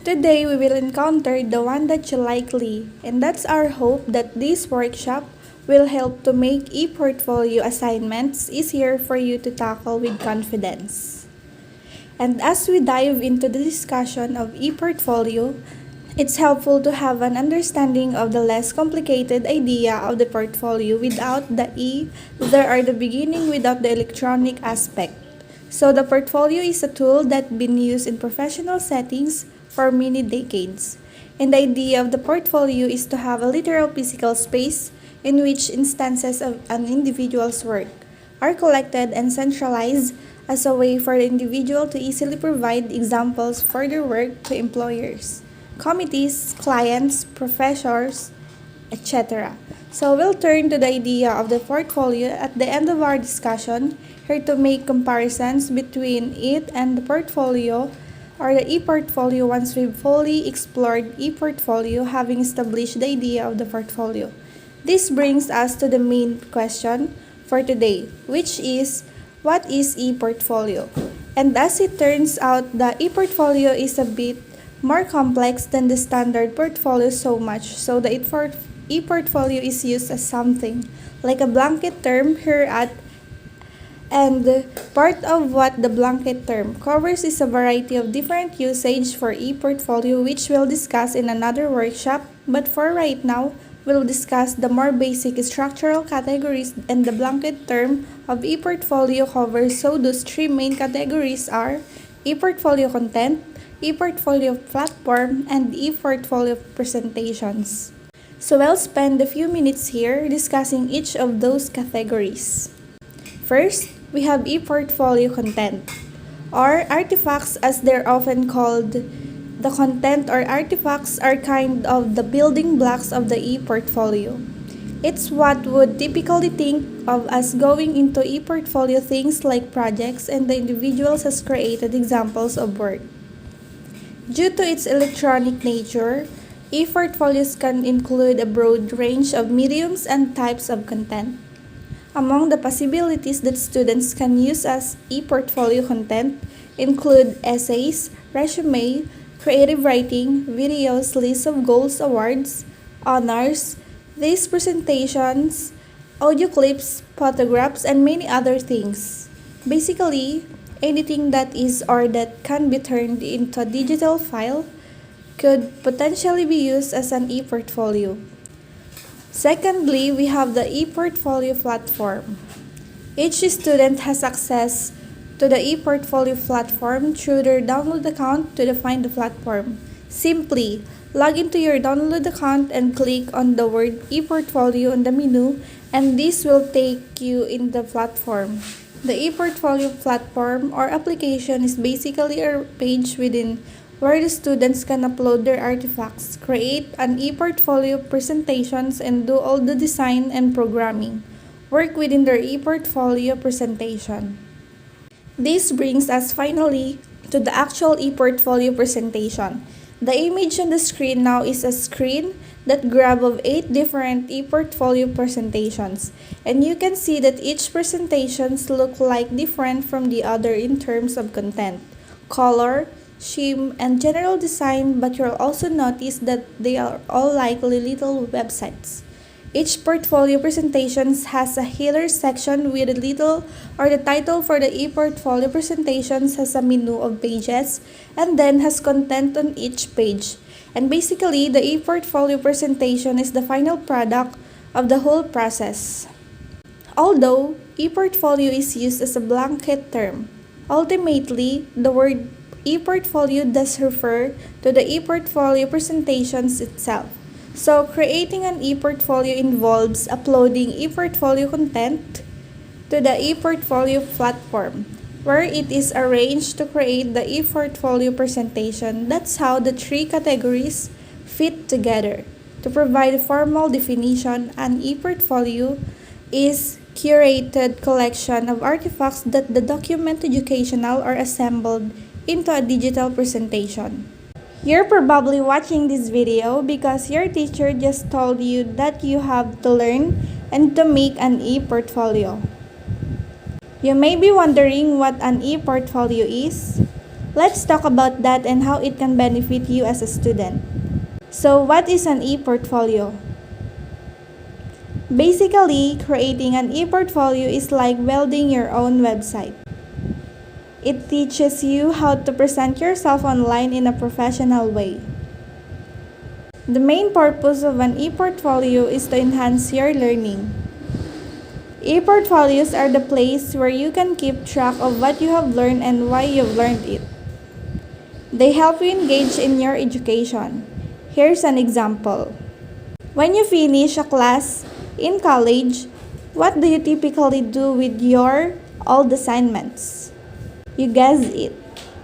Today we will encounter the one that you likely, and that's our hope that this workshop will help to make e-portfolio assignments easier for you to tackle with confidence. And as we dive into the discussion of e-portfolio, it's helpful to have an understanding of the less complicated idea of the portfolio without the E there are the beginning without the electronic aspect. So the portfolio is a tool that's been used in professional settings for many decades. And the idea of the portfolio is to have a literal physical space in which instances of an individual's work are collected and centralized as a way for the individual to easily provide examples for their work to employers, committees, clients, professors, etc. So we'll turn to the idea of the portfolio at the end of our discussion, here to make comparisons between it and the portfolio or the e-portfolio once we've fully explored e-portfolio, having established the idea of the portfolio. This brings us to the main question for today, which is, what is e-portfolio? And as it turns out, the e-portfolio is a bit more complex than the standard portfolio, so much so the e-portfolio is used as something like a blanket term here at, and part of what the blanket term covers is a variety of different usage for e-portfolio, which we'll discuss in another workshop. But for right now, we'll discuss the more basic structural categories and the blanket term of e-portfolio covers. So those three main categories are e-portfolio content, e-portfolio platform, and e-portfolio presentations. So I'll spend a few minutes here discussing each of those categories. First, we have e-portfolio content, or artifacts as they're often called. The content or artifacts are kind of the building blocks of the e-portfolio. It's what would typically think of as going into e-portfolio things like projects and the individuals has created examples of work. Due to its electronic nature, e-portfolios can include a broad range of mediums and types of content. Among the possibilities that students can use as e-portfolio content include essays, resume, creative writing, videos, lists of goals, awards, honors, these presentations, audio clips, photographs, and many other things. Basically, anything that is or that can be turned into a digital file could potentially be used as an e-portfolio. Secondly, we have the e-portfolio platform. Each student has access to the e-portfolio platform through their download account to define the platform. Simply log into your download account and click on the word e-portfolio in the menu, and this will take you in the platform. The e-portfolio platform or application is basically a page within where the students can upload their artifacts, create an e-portfolio presentations, and do all the design and programming work within their e-portfolio presentation. This brings us finally to the actual e-portfolio presentation. The image on the screen now is a screen that grab of 8 different e-portfolio presentations, and you can see that each presentations look like different from the other in terms of content, color, scheme, and general design, but you'll also notice that they are all likely little websites. Each portfolio presentation has a header section with a little or the title for the e-portfolio presentations has a menu of pages and then has content on each page. And basically, the e-portfolio presentation is the final product of the whole process. Although e-portfolio is used as a blanket term, ultimately, the word e-portfolio does refer to the e-portfolio presentations itself. So, creating an e-portfolio involves uploading e-portfolio content to the e-portfolio platform, where it is arranged to create the e-portfolio presentation. That's how the three categories fit together. To provide a formal definition, an e-portfolio is curated collection of artifacts that the document educational or assembled into a digital presentation. You're probably watching this video because your teacher just told you that you have to learn and to make an e-portfolio. You may be wondering what an e-portfolio is. Let's talk about that and how it can benefit you as a student. So, what is an e-portfolio? Basically, creating an e-portfolio is like building your own website. It teaches you how to present yourself online in a professional way. The main purpose of an e-portfolio is to enhance your learning. E-portfolios are the place where you can keep track of what you have learned and why you've learned it. They help you engage in your education. Here's an example. When you finish a class in college, what do you typically do with your old assignments? You guess it.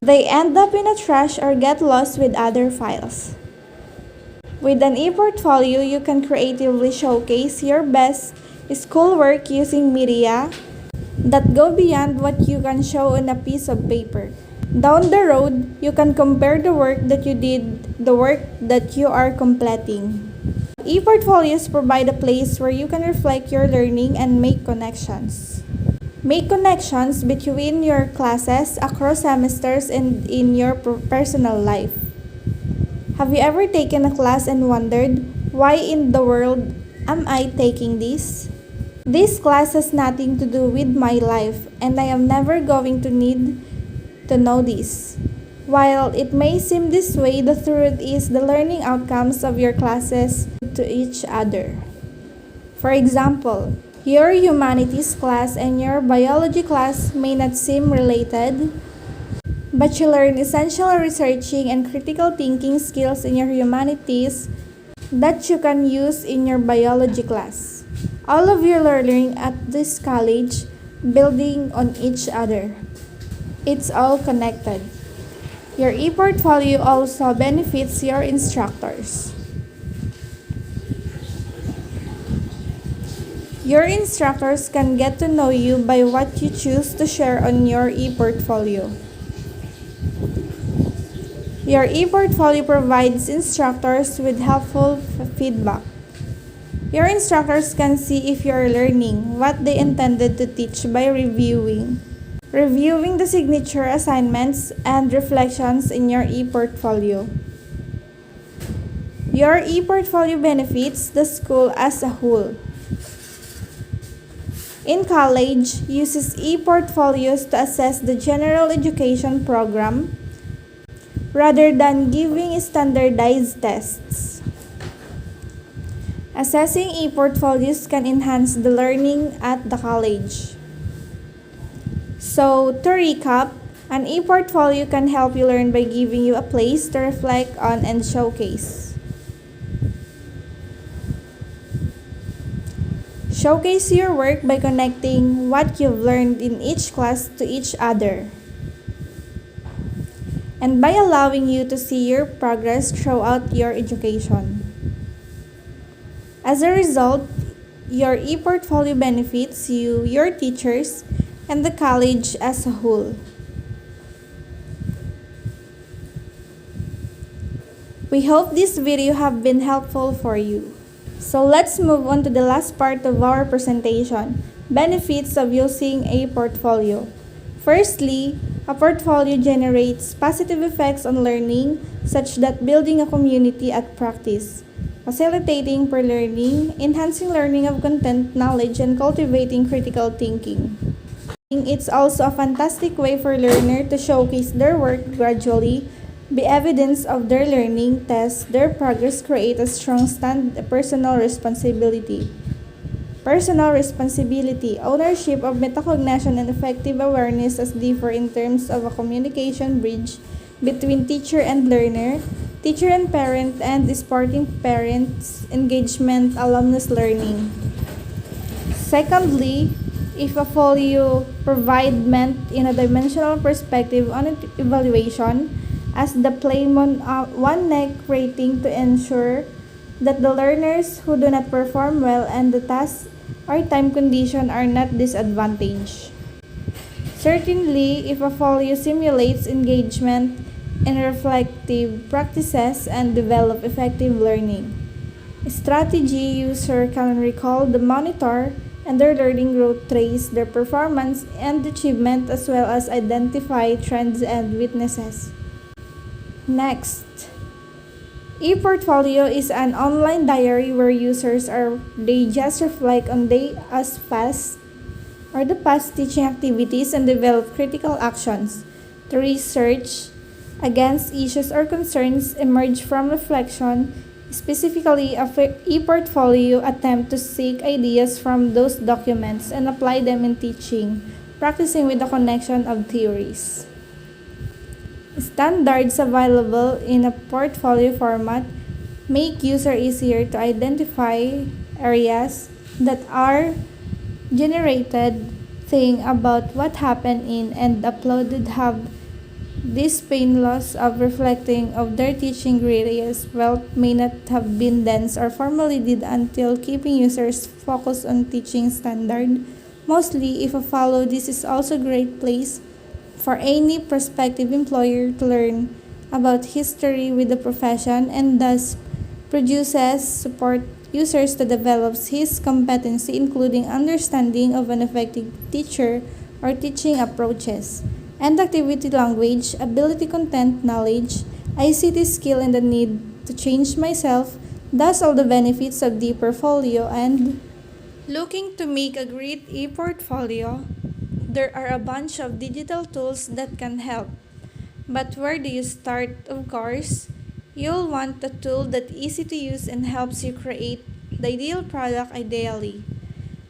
They end up in a trash or get lost with other files. With an e-portfolio, you can creatively showcase your best schoolwork using media that go beyond what you can show on a piece of paper. Down the road, you can compare the work that you did, the work that you are completing. E-portfolios provide a place where you can reflect your learning and make connections. Make connections between your classes, across semesters, and in your personal life. Have you ever taken a class and wondered, why in the world am I taking this? This class has nothing to do with my life, and I am never going to need to know this. While it may seem this way, the truth is the learning outcomes of your classes to each other. For example, your humanities class and your biology class may not seem related, but you learn essential researching and critical thinking skills in your humanities that you can use in your biology class. All of your learning at this college building on each other. It's all connected. Your e-portfolio also benefits your instructors. Your instructors can get to know you by what you choose to share on your e-portfolio. Your e-portfolio provides instructors with helpful feedback. Your instructors can see if you are learning what they intended to teach by reviewing the signature assignments and reflections in your e-portfolio. Your e-portfolio benefits the school as a whole. In college, uses e-portfolios to assess the general education program rather than giving standardized tests. Assessing e-portfolios can enhance the learning at the college. So, to recap, an e-portfolio can help you learn by giving you a place to reflect on and showcase. Showcase your work by connecting what you've learned in each class to each other, and by allowing you to see your progress throughout your education. As a result, your e-portfolio benefits you, your teachers, and the college as a whole. We hope this video have been helpful for you. So let's move on to the last part of our presentation, benefits of using a portfolio. Firstly, a portfolio generates positive effects on learning, such that building a community at practice, facilitating per-learning, enhancing learning of content, knowledge, and cultivating critical thinking. It's also a fantastic way for learners to showcase their work gradually, be evidence of their learning, test their progress, create a strong personal responsibility. Ownership of metacognition and effective awareness as differ in terms of a communication bridge between teacher and learner, teacher and parent, and supporting parents, engagement, alumnus learning. Secondly, if a folio providement in a dimensional perspective on evaluation as the plain one neck rating to ensure that the learners who do not perform well and the task or time condition are not disadvantaged. Certainly, if a folio simulates engagement in reflective practices and develop effective learning strategy, user can recall the monitor and their learning growth, trace their performance and achievement, as well as identify trends and weaknesses. Next, ePortfolio is an online diary where users are they just reflect on they as past or the past teaching activities and develop critical actions. The research against issues or concerns emerge from reflection. Specifically, a e-portfolio attempt to seek ideas from those documents and apply them in teaching, practicing with the connection of theories. Standards available in a portfolio format make user easier to identify areas that are generated, think about what happened in and uploaded have this pain loss of reflecting of their teaching areas well may not have been dense or formally did until keeping users focused on teaching standard. Mostly if a follow this is also a great place for any prospective employer to learn about history with the profession and thus produces support users to develop his competency including understanding of an effective teacher or teaching approaches and activity language, ability content knowledge, ICT skill and the need to change myself, thus all the benefits of the portfolio and looking to make a great e-portfolio, there are a bunch of digital tools that can help. But where do you start? Of course, you'll want a tool that's easy to use and helps you create the ideal product ideally.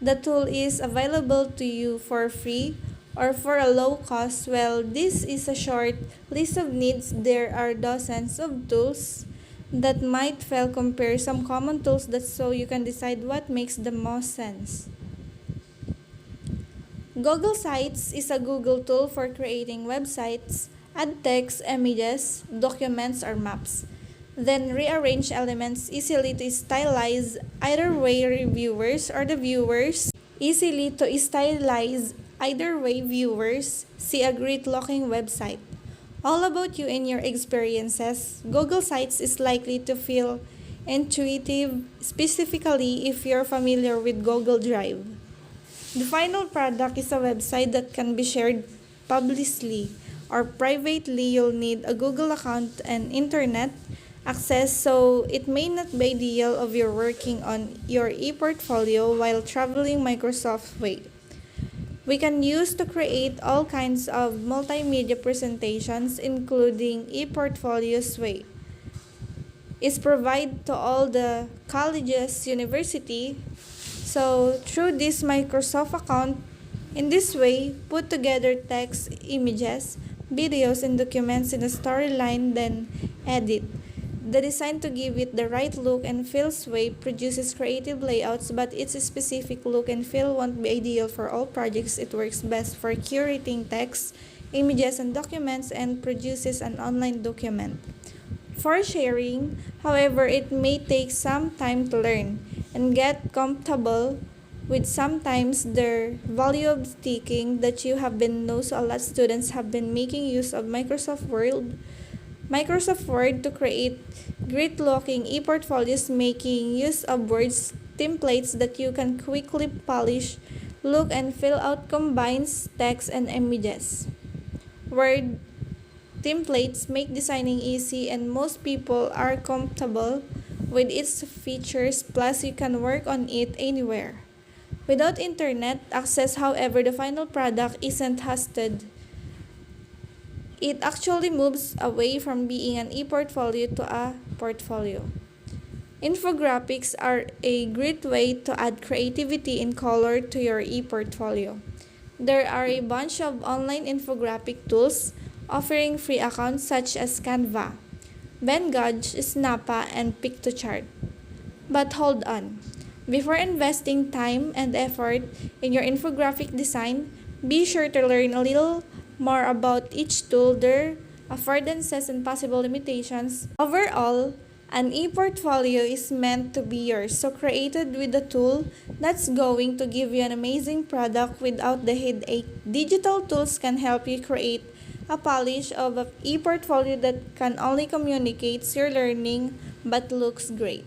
The tool is available to you for free or for a low cost. Well, this is a short list of needs. There are dozens of tools that might fail compare some common tools that so you can decide what makes the most sense. Google Sites is a Google tool for creating websites, add text, images, documents, or maps. Then rearrange elements easily to stylize either way reviewers or the viewers. Easily to stylize either way viewers see a great looking website. All about you and your experiences. Google Sites is likely to feel intuitive, specifically if you're familiar with Google Drive. The final product is a website that can be shared publicly or privately. You'll need a Google account and internet access, so it may not be ideal if you're working on your e-portfolio while traveling Microsoft way. We can use to create all kinds of multimedia presentations including e-portfolios way. It's provided to all the colleges, university. So through this Microsoft account, in this way, put together text, images, videos, and documents in a storyline, then edit. The design to give it the right look and feels way produces creative layouts, but its specific look and feel won't be ideal for all projects. It works best for curating text, images, and documents and produces an online document. For sharing, however, it may take some time to learn and get comfortable with sometimes the value of sticking that you have been know so a lot of students have been making use of Microsoft Word to create great looking e-portfolios making use of words templates that you can quickly polish, look and fill out combines text and images. Word templates make designing easy and most people are comfortable with its features plus you can work on it anywhere. Without internet access, however, the final product isn't hosted. It actually moves away from being an e-portfolio to a portfolio. Infographics are a great way to add creativity and color to your e-portfolio. There are a bunch of online infographic tools offering free accounts such as Canva, Venngage, Snappa, and Pictochart. But hold on. Before investing time and effort in your infographic design, be sure to learn a little more about each tool, their affordances and possible limitations. Overall, an e-portfolio is meant to be yours, so created with a tool that's going to give you an amazing product without the headache. Digital tools can help you create a polish of an e-portfolio that can only communicates your learning but looks great.